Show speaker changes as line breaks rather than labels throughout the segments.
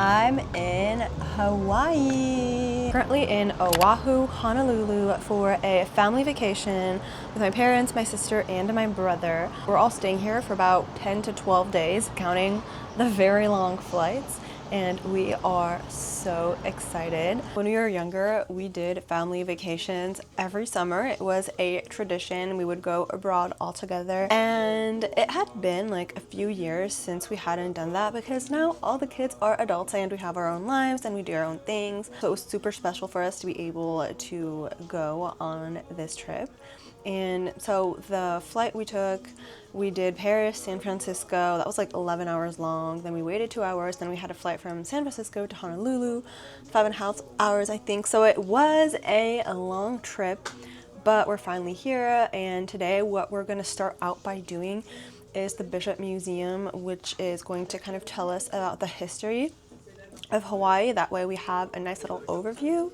I'm in Hawaii. Currently in Oahu, Honolulu for a family vacation with my parents, my sister, and my brother. We're all staying here for about 10 to 12 days, counting the very long flights. And we are so excited. When we were younger, we did family vacations every summer. It was a tradition. We would go abroad all together. And it had been like a few years since we hadn't done that because now all the kids are adults and we have our own lives and we do our own things. So it was super special for us to be able to go on this trip. And so the flight we took, we did Paris, San Francisco. That was like 11 hours long. Then we waited 2 hours. Then we had a flight from San Francisco to Honolulu, 5.5 hours, I think. So it was a long trip, but we're finally here. And today what we're gonna start out by doing is the Bishop Museum, which is going to kind of tell us about the history of Hawaii. That way we have a nice little overview,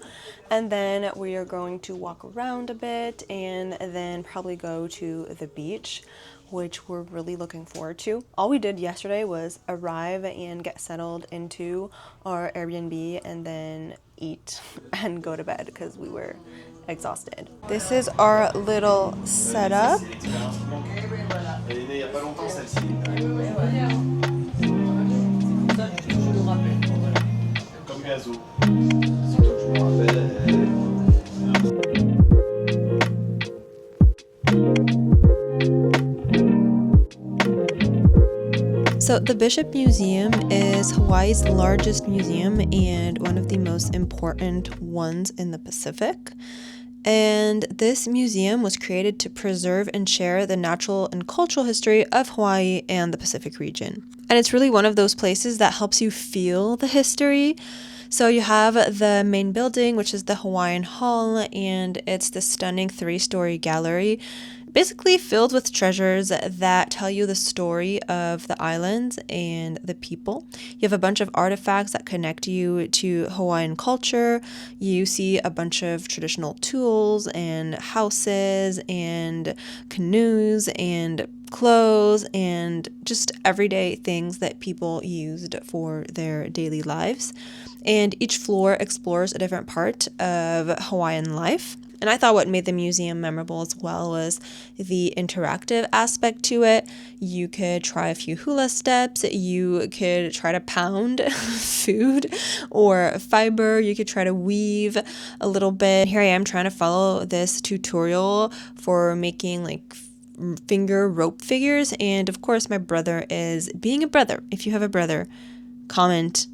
and then we are going to walk around a bit and then probably go to the beach, which we're really looking forward to. All we did yesterday was arrive and get settled into our Airbnb and then eat and go to bed because we were exhausted. This is our little setup. So the Bishop Museum is Hawaii's largest museum and one of the most important ones in the Pacific. And this museum was created to preserve and share the natural and cultural history of Hawaii and the Pacific region. And it's really one of those places that helps you feel the history. So you have the main building, which is the Hawaiian Hall, and it's the stunning 3-story gallery, basically filled with treasures that tell you the story of the islands and the people. You have a bunch of artifacts that connect you to Hawaiian culture. You see a bunch of traditional tools and houses and canoes and clothes and just everyday things that people used for their daily lives. And each floor explores a different part of Hawaiian life. And I thought what made the museum memorable as well was the interactive aspect to it. You could try a few hula steps, you could try to pound food or fiber, you could try to weave a little bit. Here I am trying to follow this tutorial for making like finger rope figures, and of course my brother is being a brother. If you have a brother, comment,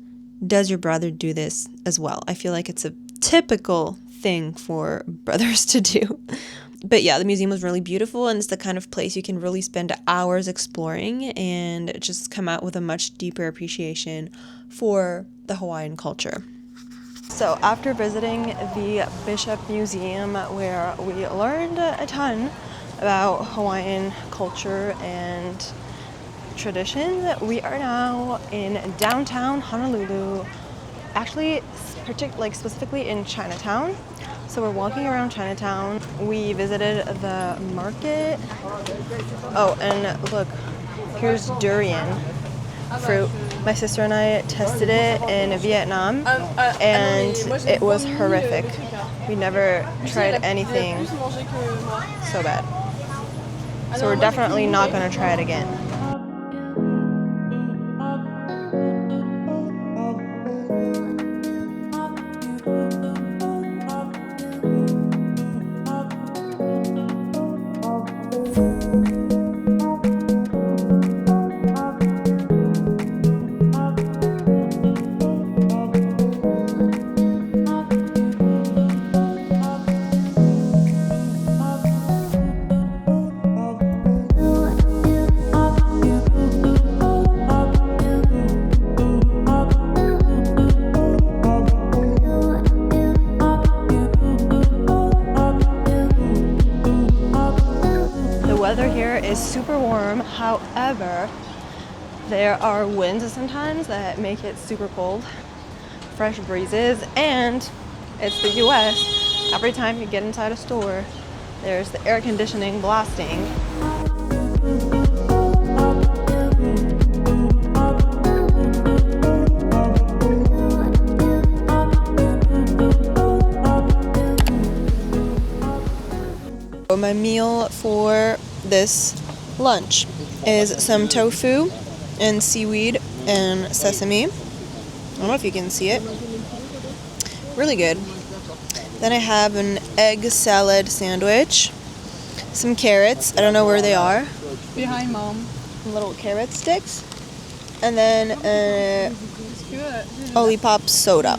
does your brother do this as well? I feel like it's a typical thing for brothers to do. But yeah, the museum was really beautiful, and it's the kind of place you can really spend hours exploring and just come out with a much deeper appreciation for the Hawaiian culture. So after visiting the Bishop Museum, where we learned a ton about Hawaiian culture and tradition, we are now in downtown Honolulu, actually specifically in Chinatown. So we're walking around Chinatown. We visited the market. Oh, and look, here's durian fruit. My sister and I tested it in Vietnam, and it was horrific. We never tried anything so bad. So we're definitely not going to try it again. Weather here is super warm, however, there are winds sometimes that make it super cold, fresh breezes, and it's the US. Every time you get inside a store, there's the air conditioning blasting. my meal for this lunch is some tofu and seaweed and sesame. I don't know if you can see it. Really good. Then I have an egg salad sandwich, some carrots. I don't know where they are.
Behind Mom.
Little carrot sticks. And then Olipop soda.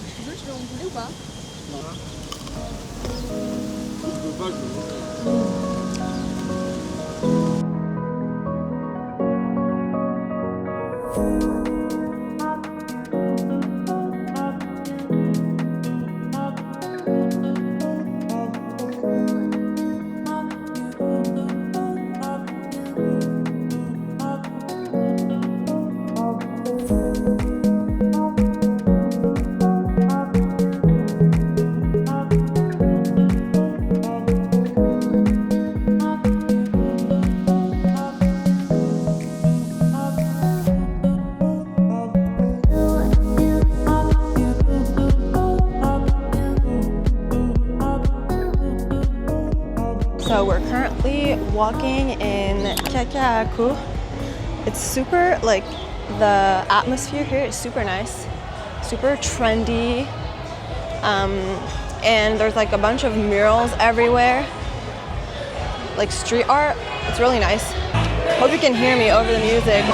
So we're currently walking in Kekeaku. It's super, like, the atmosphere here is super nice, super trendy, and there's like a bunch of murals everywhere, like street art. It's really nice. Hope you can hear me over the music.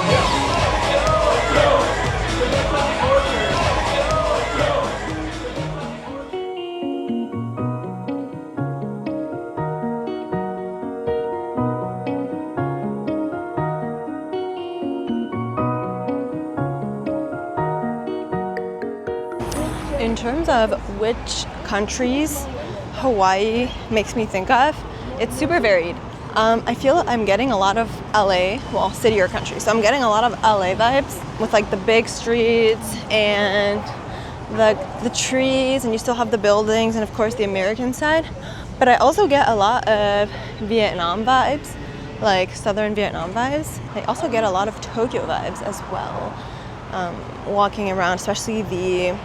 In terms of which countries Hawaii makes me think of, it's super varied. I feel I'm getting a lot of LA, well, city or country. So I'm getting a lot of LA vibes with like the big streets and the trees, and you still have the buildings and of course the American side. But I also get a lot of Vietnam vibes, like southern Vietnam vibes. I also get a lot of Tokyo vibes as well. Walking around, especially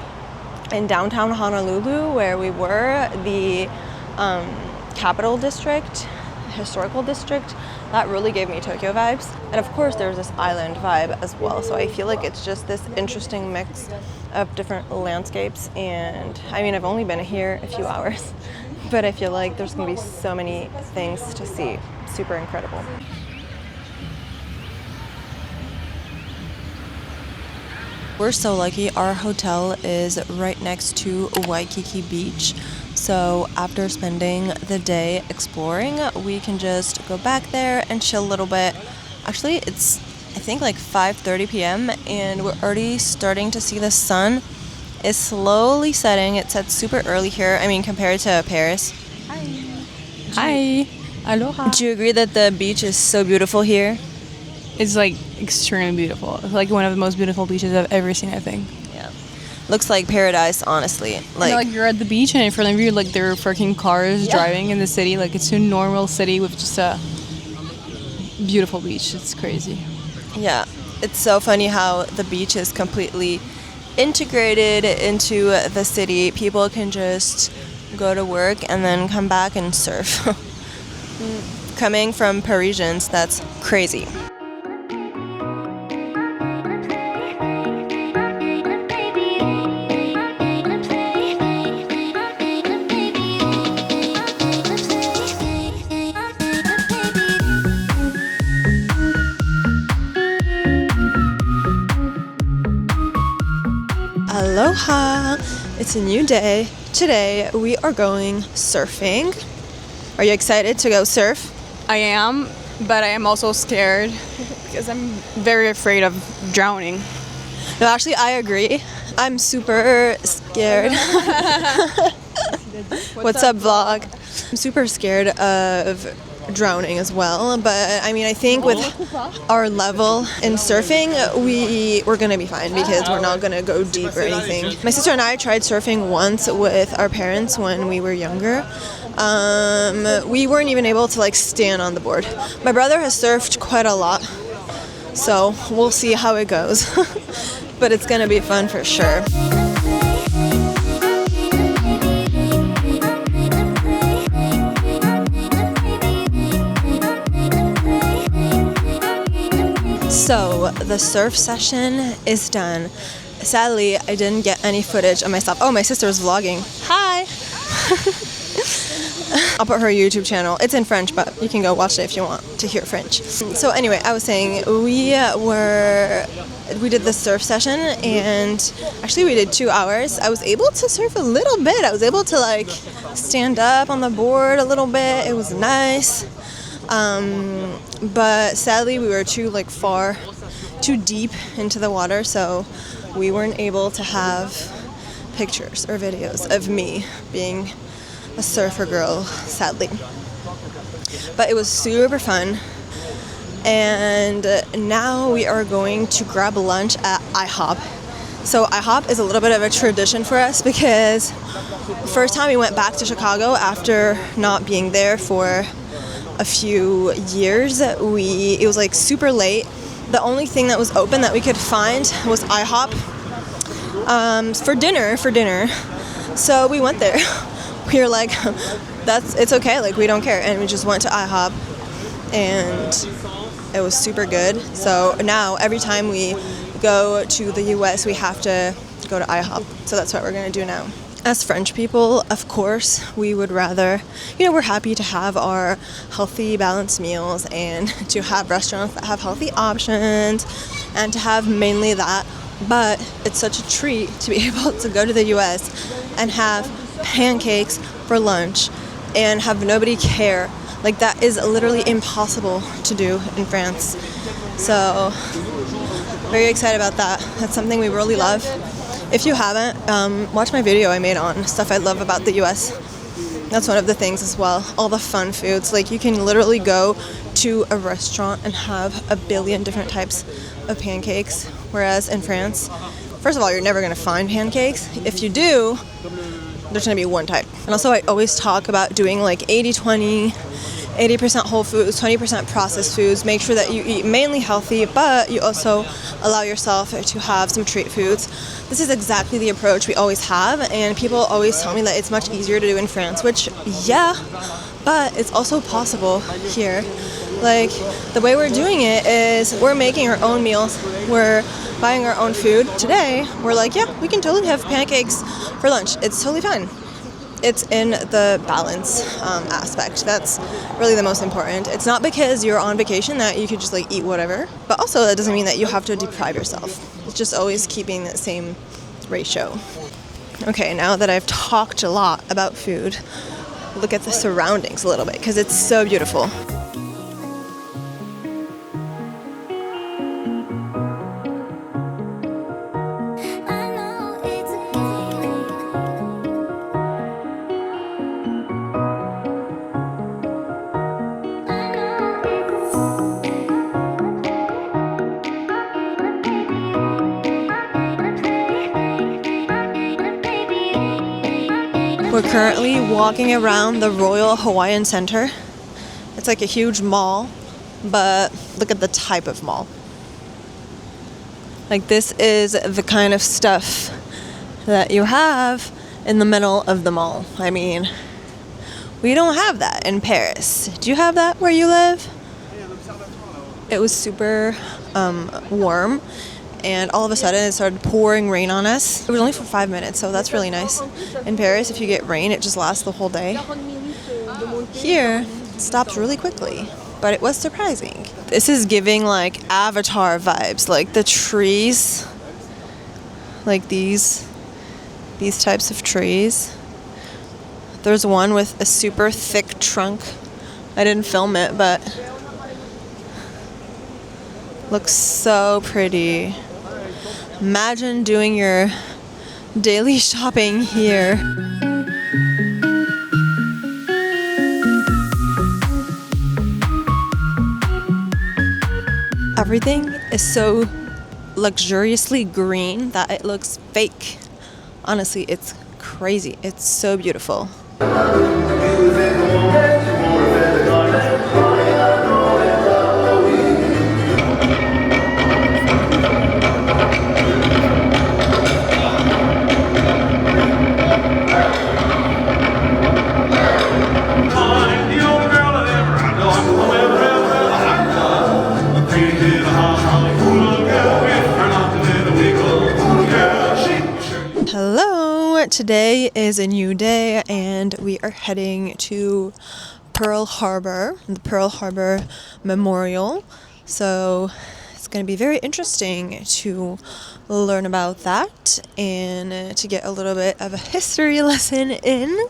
in downtown Honolulu, where we were, the capital district, historical district, that really gave me Tokyo vibes. And of course there's this island vibe as well, so I feel like it's just this interesting mix of different landscapes. And I mean, I've only been here a few hours, but I feel like there's gonna be so many things to see. Super incredible. We're so lucky. Our hotel is right next to Waikiki Beach. So after spending the day exploring, we can just go back there and chill a little bit. Actually, it's I think like 5:30 p.m. and we're already starting to see the sun is slowly setting. It sets super early here. I mean, compared to Paris.
Hi. Aloha.
Do you agree that the beach is so beautiful here?
It's like extremely beautiful. It's like one of the most beautiful beaches I've ever seen, I think.
Yeah. Looks like paradise, honestly.
Like you're at the beach and in front of you, like there are freaking cars driving in the city. Like it's a normal city with just a beautiful beach. It's crazy.
Yeah. It's so funny how the beach is completely integrated into the city. People can just go to work and then come back and surf. Coming from Parisians, that's crazy. Aloha! It's a new day. Today we are going surfing. Are you excited to go surf?
I am, but I am also scared because I'm very afraid of drowning.
No, actually, I agree. I'm super scared. What's up, vlog? I'm super scared of drowning as well, but I mean, I think with our level in surfing, we're gonna be fine because we're not gonna go deep or anything. My sister and I tried surfing once with our parents when we were younger. We weren't even able to like stand on the board. My brother has surfed quite a lot, so we'll see how it goes. But it's gonna be fun for sure. So the surf session is done. Sadly, I didn't get any footage of myself. Oh, my sister was vlogging. Hi! I'll put her YouTube channel. It's in French, but you can go watch it if you want to hear French. So anyway, I was saying we did the surf session, and actually we did 2 hours. I was able to surf a little bit. I was able to like stand up on the board a little bit. It was nice. But sadly we were too deep into the water, so we weren't able to have pictures or videos of me being a surfer girl, sadly. But it was super fun. And now we are going to grab lunch at IHOP. So IHOP is a little bit of a tradition for us because the first time we went back to Chicago after not being there for a few years, it was like super late. The only thing that was open that we could find was IHOP for dinner. So we went there. We were like, it's okay, like we don't care, and we just went to IHOP, and it was super good. So now every time we go to the US, we have to go to IHOP. So that's what we're gonna do now. As French people, of course, we would rather, we're happy to have our healthy, balanced meals and to have restaurants that have healthy options and to have mainly that. But it's such a treat to be able to go to the US and have pancakes for lunch and have nobody care. Like, that is literally impossible to do in France. So, very excited about that. That's something we really love. If you haven't, watch my video I made on stuff I love about the US. That's one of the things as well. All the fun foods. Like, you can literally go to a restaurant and have a billion different types of pancakes. Whereas in France, first of all, you're never going to find pancakes. If you do, there's going to be one type. And also, I always talk about doing like 80-20, 80% whole foods, 20% processed foods. Make sure that you eat mainly healthy, but you also allow yourself to have some treat foods. This is exactly the approach we always have, and people always tell me that it's much easier to do in France, which, yeah, but it's also possible here. Like, the way we're doing it is we're making our own meals. We're buying our own food. Today, we're like, yeah, we can totally have pancakes for lunch. It's totally fine. It's in the balance aspect. That's really the most important. It's not because you're on vacation that you could just like eat whatever, but also that doesn't mean that you have to deprive yourself. It's just always keeping that same ratio. Okay, now that I've talked a lot about food, look at the surroundings a little bit because it's so beautiful. We're currently walking around the Royal Hawaiian Center. It's like a huge mall, but look at the type of mall. Like, this is the kind of stuff that you have in the middle of the mall. I mean, we don't have that in Paris. Do you have that where you live? It was super warm. And all of a sudden, it started pouring rain on us. It was only for 5 minutes, so that's really nice. In Paris, if you get rain, it just lasts the whole day. Here, it stops really quickly, but it was surprising. This is giving, like, Avatar vibes. Like, the trees, like these types of trees. There's one with a super thick trunk. I didn't film it, but looks so pretty. Imagine doing your daily shopping here. Everything is so luxuriously green that it looks fake. Honestly, it's crazy. It's so beautiful. today is a new day and we are heading to Pearl Harbor, the Pearl Harbor Memorial. So it's going to be very interesting to learn about that and to get a little bit of a history lesson in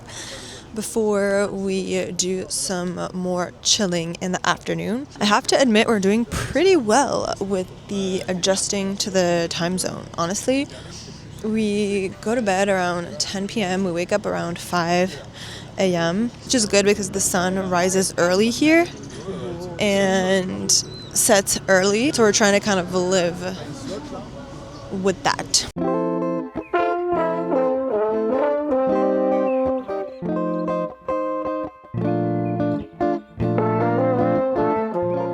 before we do some more chilling in the afternoon. I have to admit we're doing pretty well with the adjusting to the time zone. Honestly, we go to bed around 10 p.m. We wake up around 5 a.m., which is good because the sun rises early here and sets early. So we're trying to kind of live with that.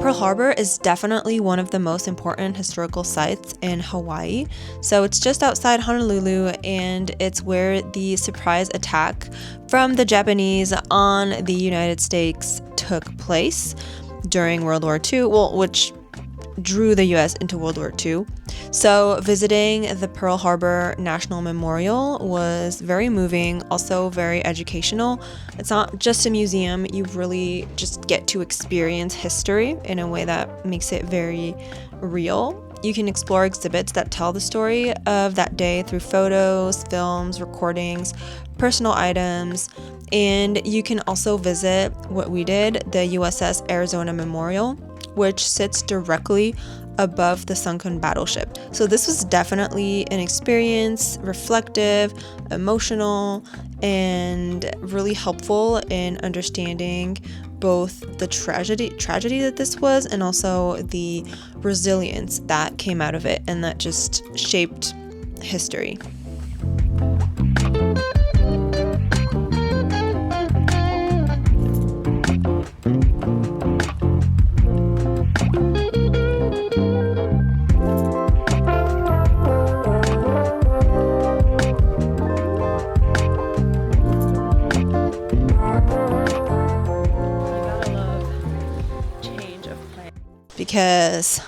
Pearl Harbor is definitely one of the most important historical sites in Hawaii. So it's just outside Honolulu and it's where the surprise attack from the Japanese on the United States took place during World War II, which drew the US into World War II. So visiting the Pearl Harbor National Memorial was very moving, also very educational. It's not just a museum, you really just get to experience history in a way that makes it very real. You can explore exhibits that tell the story of that day through photos, films, recordings, personal items, and you can also visit what we did, the USS Arizona Memorial, which sits directly above the sunken battleship. So this was definitely an experience, reflective, emotional, and really helpful in understanding both the tragedy that this was and also the resilience that came out of it and that just shaped history. Because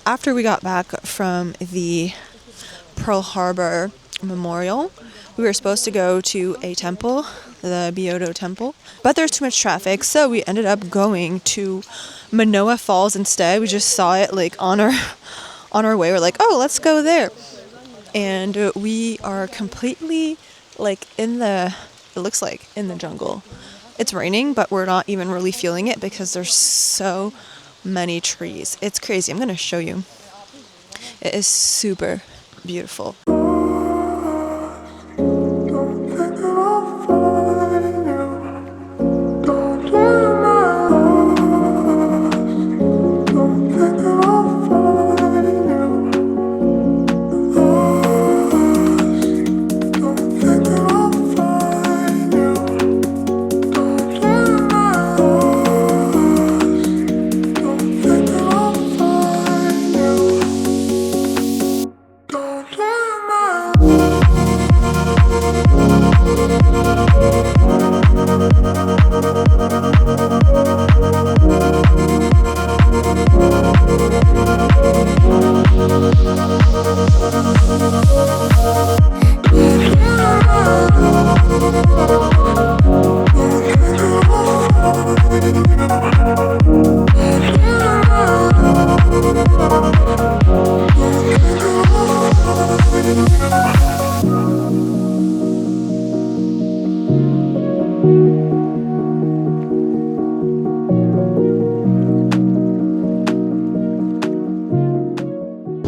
after we got back from the Pearl Harbor Memorial, we were supposed to go to a temple, the Byodo Temple, but there's too much traffic, so we ended up going to Manoa Falls instead. We just saw it like on our way. We're like, oh, let's go there. And we are completely like it looks like in the jungle. It's raining, but we're not even really feeling it because there's so many trees. It's crazy. I'm going to show you. It is super beautiful.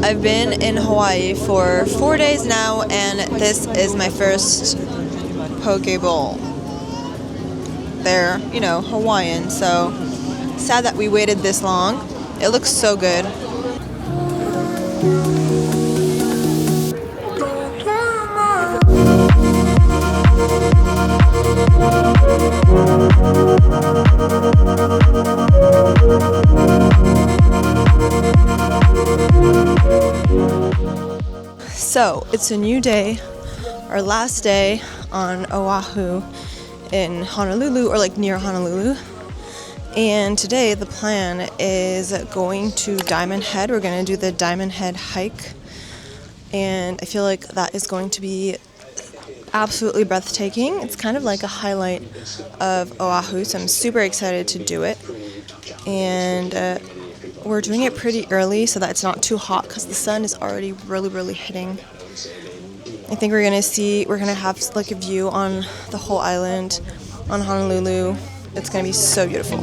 I've been in Hawaii for 4 days now, and this is my first poke bowl. They're, Hawaiian, so sad that we waited this long. It looks so good. So it's a new day, our last day on Oahu in Honolulu, or like near Honolulu. And today the plan is going to Diamond Head. We're going to do the Diamond Head hike. And I feel like that is going to be absolutely breathtaking. It's kind of like a highlight of Oahu, so I'm super excited to do it. And we're doing it pretty early so that it's not too hot because the sun is already really, really hitting. I think we're gonna have like a view on the whole island, on Honolulu. It's gonna be so beautiful.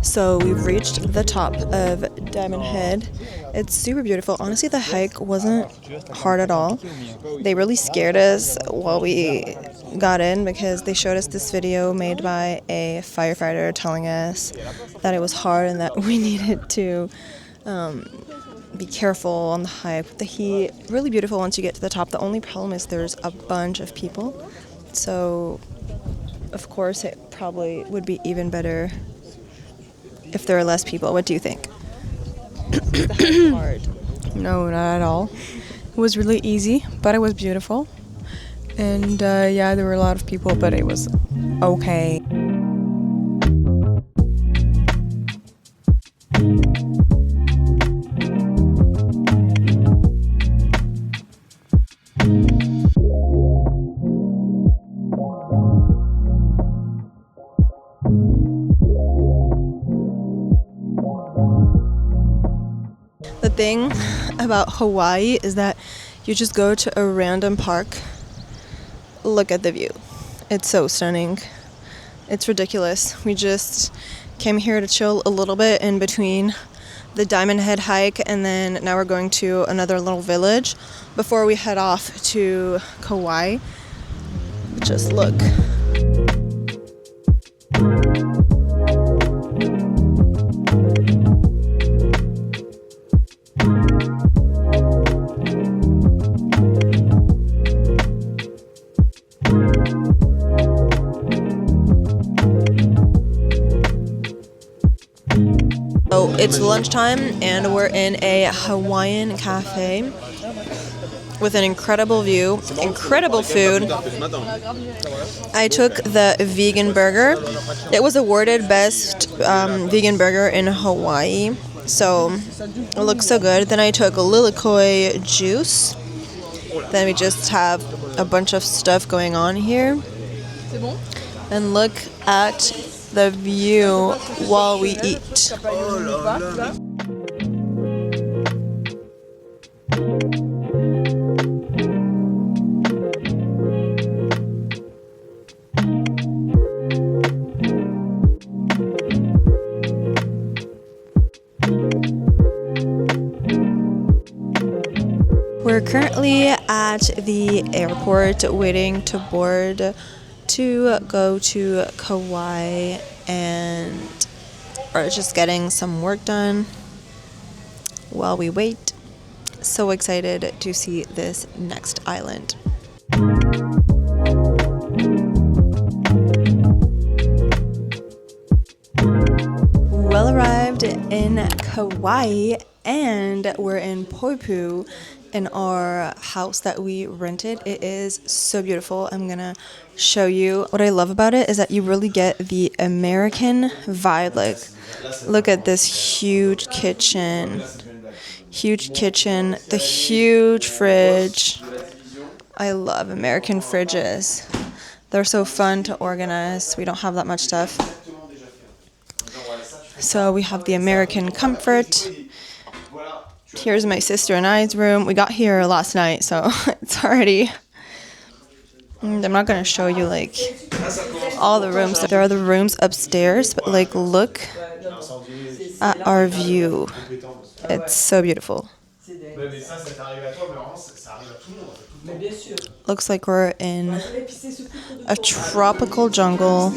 So we've reached the top of Diamond Head. It's super beautiful. Honestly, the hike wasn't hard at all. They really scared us while we got in because they showed us this video made by a firefighter telling us that it was hard and that we needed to be careful on the hike. The heat, really beautiful once you get to the top. The only problem is there's a bunch of people. So, of course, it probably would be even better if there are less people. What do you think?
Hard. No, not at all. It was really easy, but it was beautiful. And yeah, there were a lot of people, but it was okay.
The thing about Hawaii is that you just go to a random park, look at the view. It's so stunning. It's ridiculous. We just came here to chill a little bit in between the Diamond Head hike, and then now we're going to another little village before we head off to Kauai. Just look. So it's lunchtime and we're in a Hawaiian cafe with an incredible view, incredible food. I took the vegan burger. It was awarded best vegan burger in Hawaii, so it looks so good. Then I took a lilikoi juice. Then we just have a bunch of stuff going on here. And look at the view while we eat. We're currently at the airport waiting to board to go to Kauai and are just getting some work done while we wait. So excited to see this next island. Well arrived in Kauai and we're in Poipu in our house that we rented. It is so beautiful. I'm gonna show you. What I love about it is that you really get the American vibe. Like, look at this huge kitchen, the huge fridge. I love American fridges. They're so fun to organize. We don't have that much stuff. So we have the American comfort. Here's my sister and I's room. We got here last night, so it's already... I'm not going to show you, like, all the rooms. There are the rooms upstairs, but, like, look at our view. It's so beautiful. Looks like we're in a tropical jungle.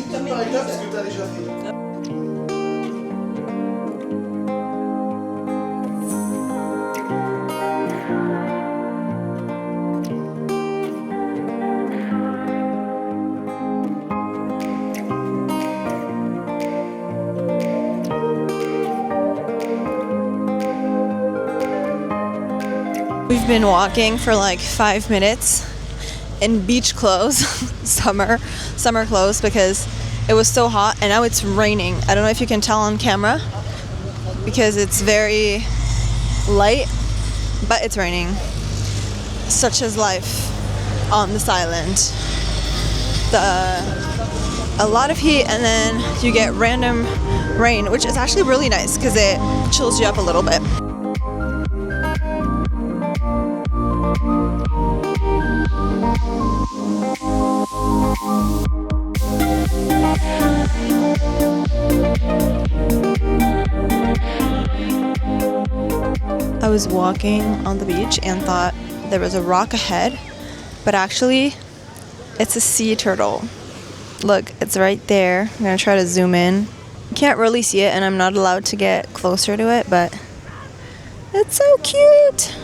We've been walking for like 5 minutes in beach clothes, summer clothes, because it was so hot, and now it's raining. I don't know if you can tell on camera because it's very light, but it's raining. Such is life on this island. A lot of heat, and then you get random rain, which is actually really nice because it chills you up a little bit. I was walking on the beach and thought there was a rock ahead, but actually it's a sea turtle. Look, it's right there. I'm gonna try to zoom in. You can't really see it, and I'm not allowed to get closer to it, but it's so cute.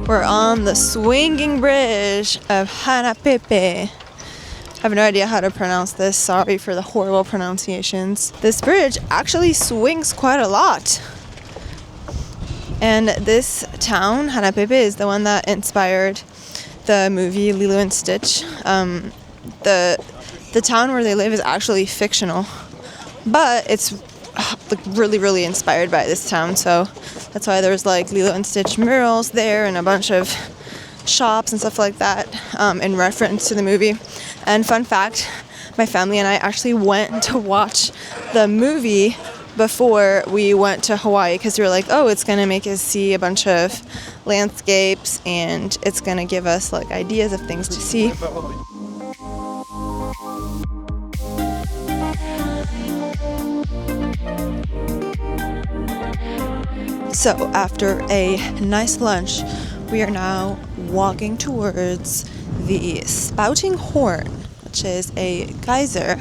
We're on the swinging bridge of Hanapepe. I have no idea how to pronounce this. Sorry for the horrible pronunciations. This bridge actually swings quite a lot. And this town, Hanapepe, is the one that inspired the movie Lilo and Stitch. The town where they live is actually fictional, but it's like really inspired by this town, so that's why there's like Lilo and Stitch murals there and a bunch of shops and stuff like that in reference to the movie. And fun fact, my family and I actually went to watch the movie before we went to Hawaii because we were like, oh, it's gonna make us see a bunch of landscapes and it's gonna give us like ideas of things to see. So after a nice lunch, we are now walking towards the Spouting Horn, which is a geyser.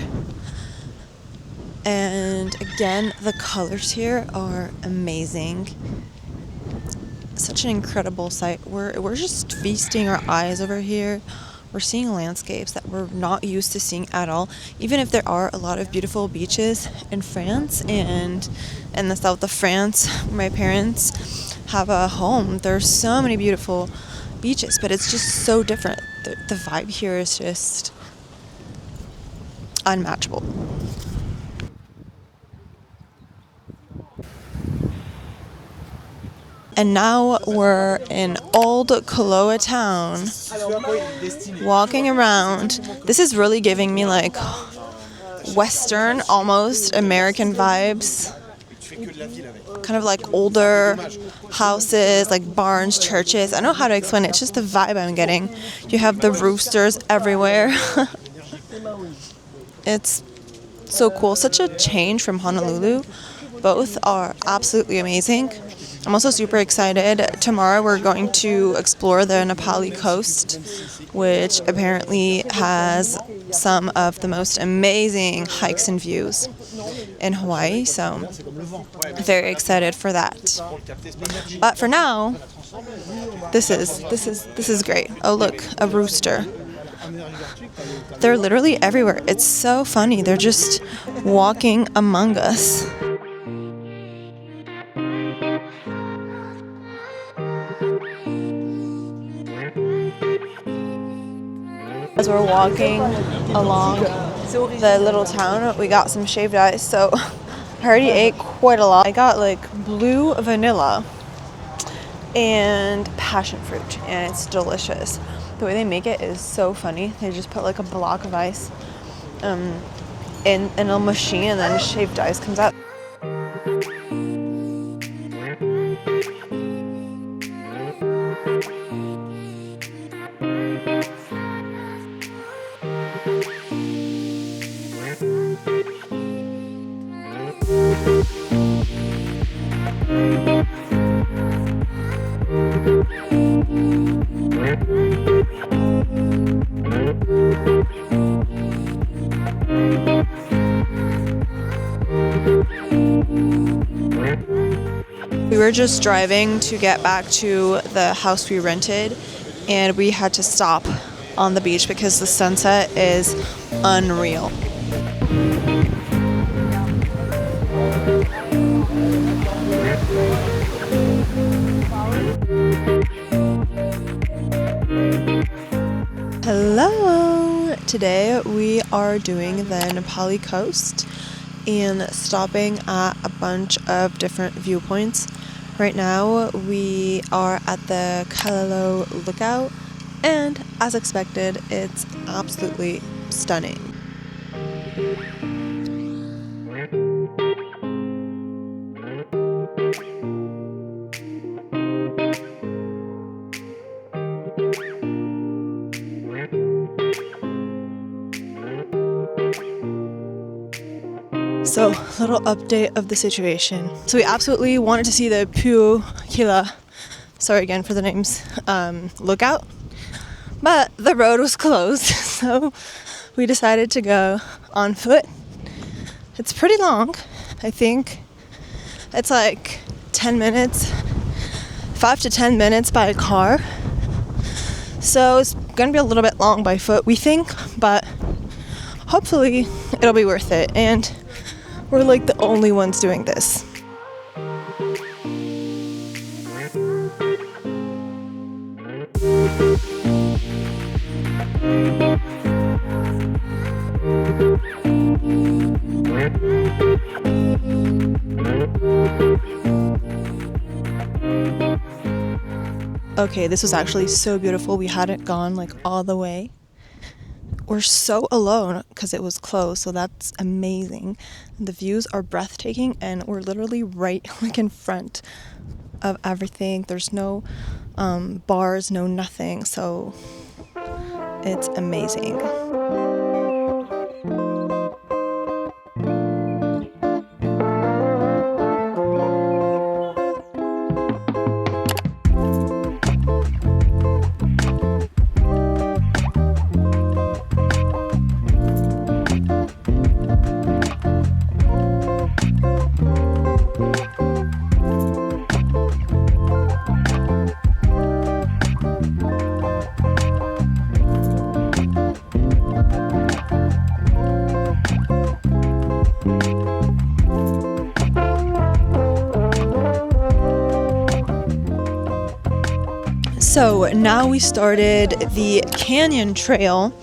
And again, the colors here are amazing. Such an incredible sight. We're just feasting our eyes over here. We're seeing landscapes that we're not used to seeing at all. Even if there are a lot of beautiful beaches in France and in the south of France, where my parents have a home, there's so many beautiful beaches, but it's just so different. The vibe here is just unmatchable. And now we're in old Koloa town, walking around. This is really giving me like Western, almost American vibes. Kind of like older houses, like barns, churches. I don't know how to explain it. It's just the vibe I'm getting. You have the roosters everywhere. It's so cool. Such a change from Honolulu. Both are absolutely amazing. I'm also super excited. Tomorrow we're going to explore the Na Pali coast, which apparently has some of the most amazing hikes and views in Hawaii. So very excited for that. But for now, this is great. Oh look, a rooster. They're literally everywhere. It's so funny. They're just walking among us. As we're walking along the little town, we got some shaved ice, so I already ate quite a lot. I got like blue vanilla and passion fruit, and it's delicious. The way they make it is so funny. They just put like a block of ice in a machine, and then shaved ice comes out. We were just driving to get back to the house we rented, and we had to stop on the beach because the sunset is unreal. Hello! Today we are doing the Na Pali coast and stopping at a bunch of different viewpoints. Right now we are at the Koloa lookout, and as expected, it's absolutely stunning. So, little update of the situation. So we absolutely wanted to see the Kila, sorry again for the names, lookout, but the road was closed, so we decided to go on foot. It's pretty long. I think it's like 10 minutes, 5 to 10 minutes by car. So it's gonna be a little bit long by foot, we think, but hopefully it'll be worth it. And we're like the only ones doing this. Okay, this was actually so beautiful. We hadn't gone like all the way. We're so alone because it was closed, so that's amazing. The views are breathtaking, and we're literally right like in front of everything. There's no bars, no nothing, so it's amazing. So now we started the canyon trail.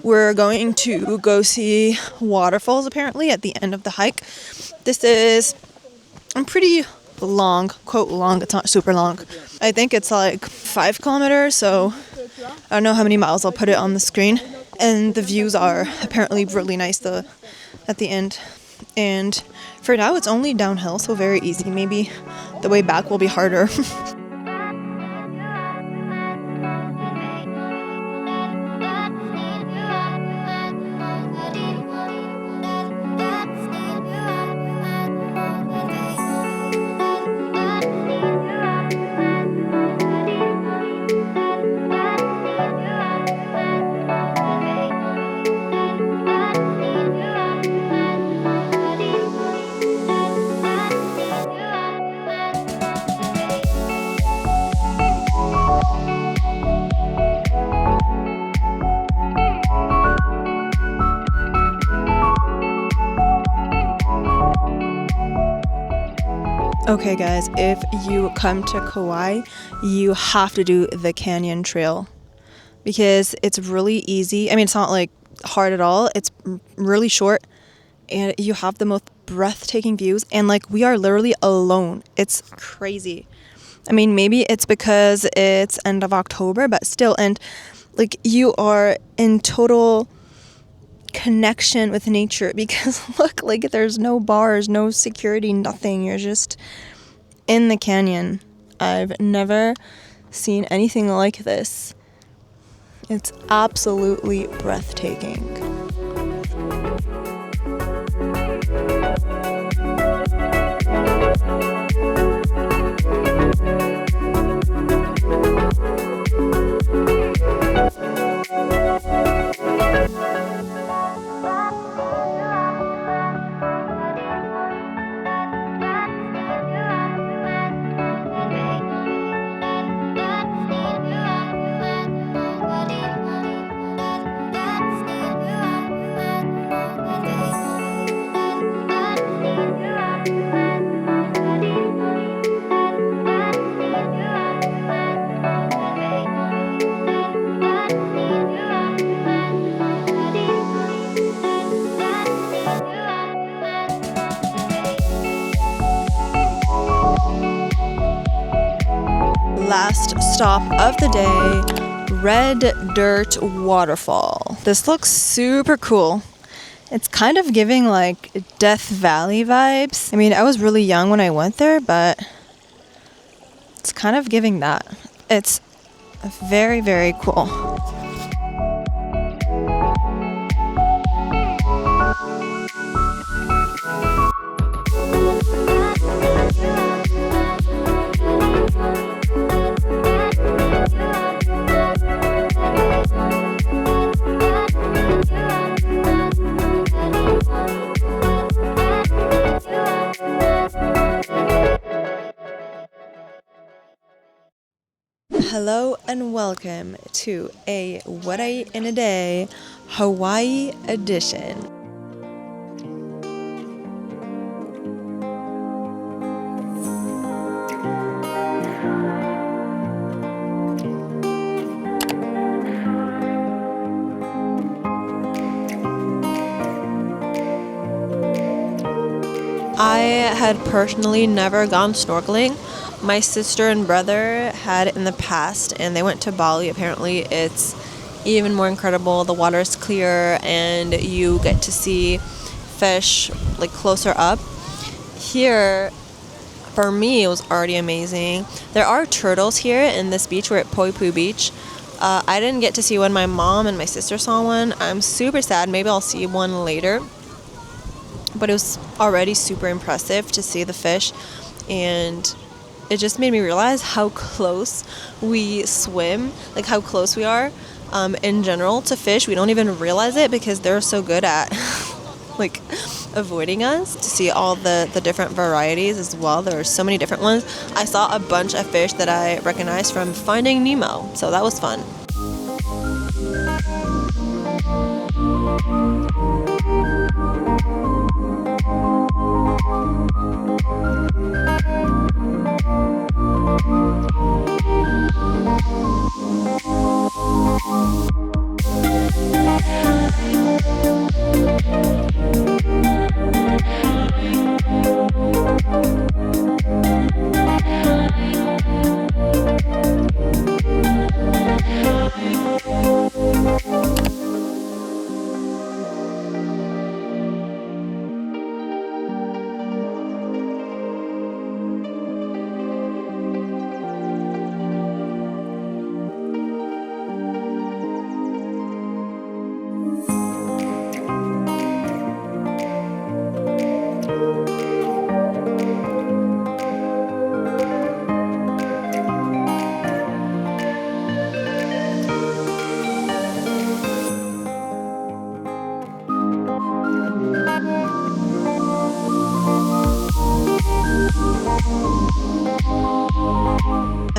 We're going to go see waterfalls apparently at the end of the hike. This is a pretty long, quote long, it's not super long. I think it's like 5 kilometers, so I don't know how many miles. I'll put it on the screen. And the views are apparently really nice at the end. And for now it's only downhill, so very easy. Maybe the way back will be harder. Okay guys, if you come to Kauai, you have to do the canyon trail because it's really easy. I mean, it's not like hard at all. It's really short and you have the most breathtaking views, and like we are literally alone. It's crazy. I mean, maybe it's because it's end of October, but still, and like you are in total connection with nature because look, like there's no bars, no security, nothing. You're just in the canyon. I've never seen anything like this. It's absolutely breathtaking. last stop of the day, Red Dirt Waterfall. This looks super cool. It's kind of giving like Death Valley vibes. I mean, I was really young when I went there, but it's kind of giving that. It's very, very cool. Hello and welcome to a What I Eat in a Day Hawaii edition. I had personally never gone snorkeling. My sister and brother had in the past, and they went to Bali. Apparently, it's even more incredible. The water is clear, and you get to see fish like closer up. Here, for me, it was already amazing. There are turtles here in this beach. We're at Poipu Beach. I didn't get to see one. My mom and my sister saw one. I'm super sad. Maybe I'll see one later. But it was already super impressive to see the fish, and it just made me realize how close we swim, like how close we are in general to fish. We don't even realize it because they're so good at like avoiding us. To see all the different varieties as well. There are so many different ones. I saw a bunch of fish that I recognized from Finding Nemo, so that was fun.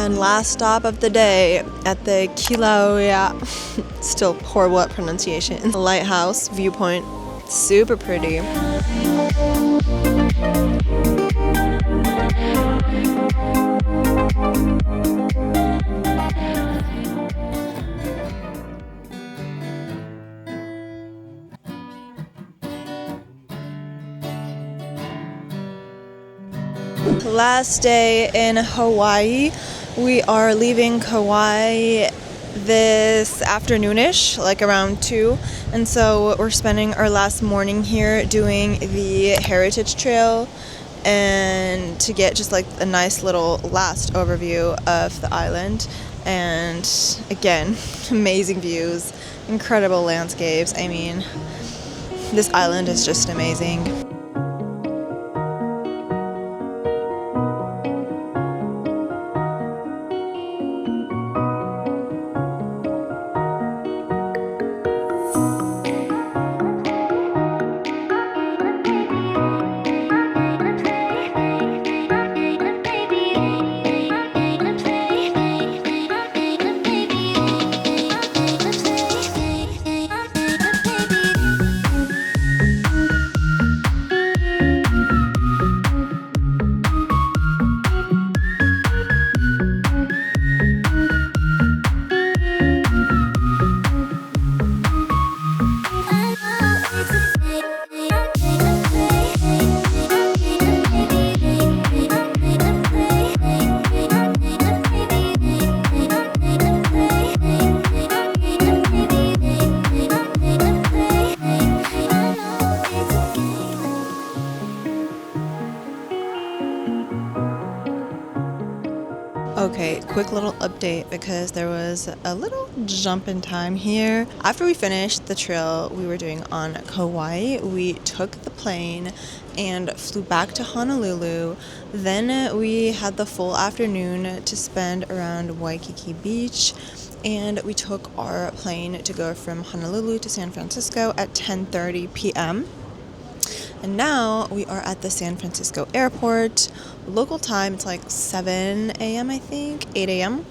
And last stop of the day at the Koloa, still horrible at pronunciation, lighthouse viewpoint. Super pretty. Last day in Hawaii. We are leaving Kauai this afternoonish, like around 2. And so we're spending our last morning here doing the Heritage Trail and to get just like a nice little last overview of the island. And again, amazing views, incredible landscapes. I mean, this island is just amazing. Okay, quick little update because there was a little jump in time here. After we finished the trail we were doing on Kauai, we took the plane and flew back to Honolulu. Then we had the full afternoon to spend around Waikiki Beach, and we took our plane to go from Honolulu to San Francisco at 10:30 p.m. And now we are at the San Francisco airport. Local time, it's like 7 a.m., I think, 8 a.m.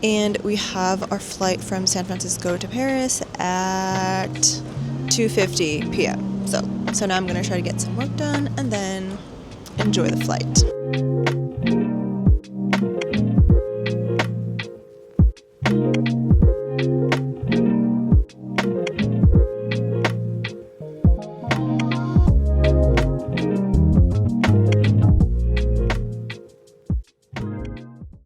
And we have our flight from San Francisco to Paris at 2:50 p.m. So now I'm going to try to get some work done and then enjoy the flight.